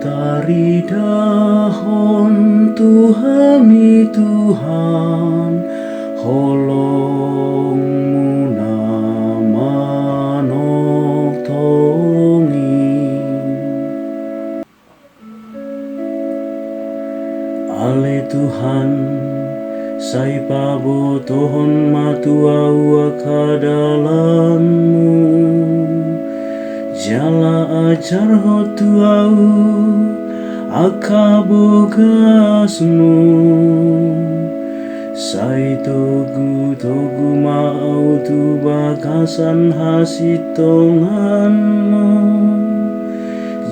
Patari dahon Tuhami Tuhan, holongmu na manok tongi. Ale Tuhan, sai pabotohon matua kadalanmu, jala ajar hotuau akabogasmu, sai togu mau tu bagasan hasitonganmu,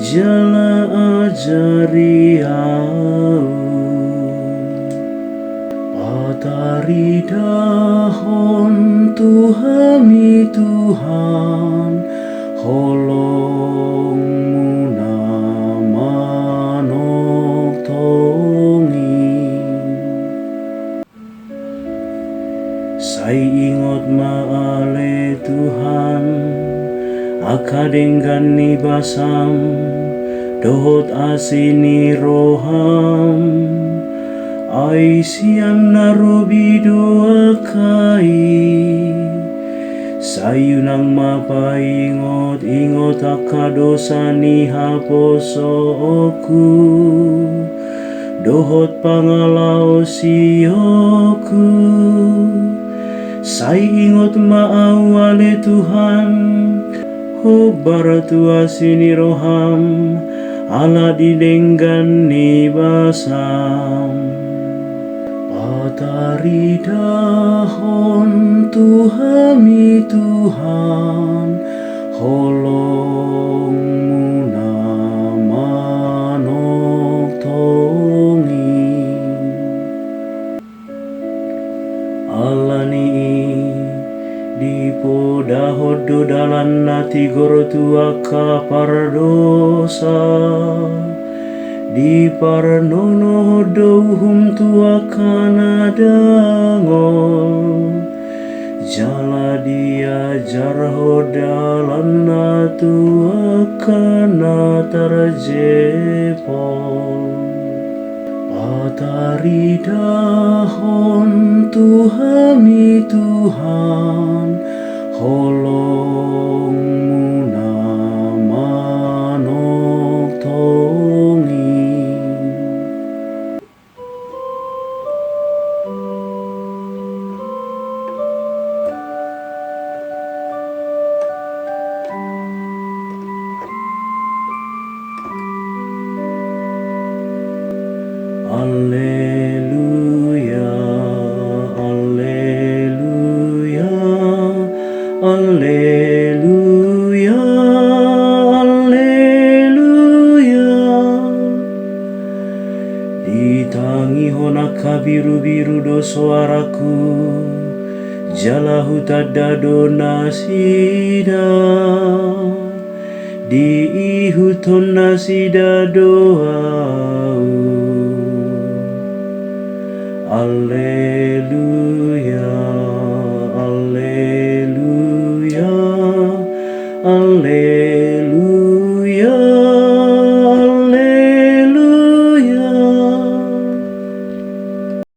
jala ajari au. Patari dahon Tuhami Tuhan, holongmu na manok tongi. Sai ingot maale Tuhan, akadenggan ni basam, dohot asini roham, ai siang narobi doa kai. Sayunang mapaingot akadosani haposo oku, dohot pangalau sioku. Sai ingot maawale Tuhan, hobar tua sini roham, ala didenggan ni basam. Patari dahon Tuhami Tuhan, holongmu na manok tongi. Alani di podahod dodalan nati gorotua kapardosa, di parnono douhum tua kanadangol, jala diajar hodalan na tua kana tarjepol. Patari dahon Tuhami Tuhan, holongmu na manok tongi. Alleluia, alleluia, alleluia, alleluia. Ditangi honaka biru-biru do suaraku, jala hutadado nasida, di ihuton nasida doau. Alleluia.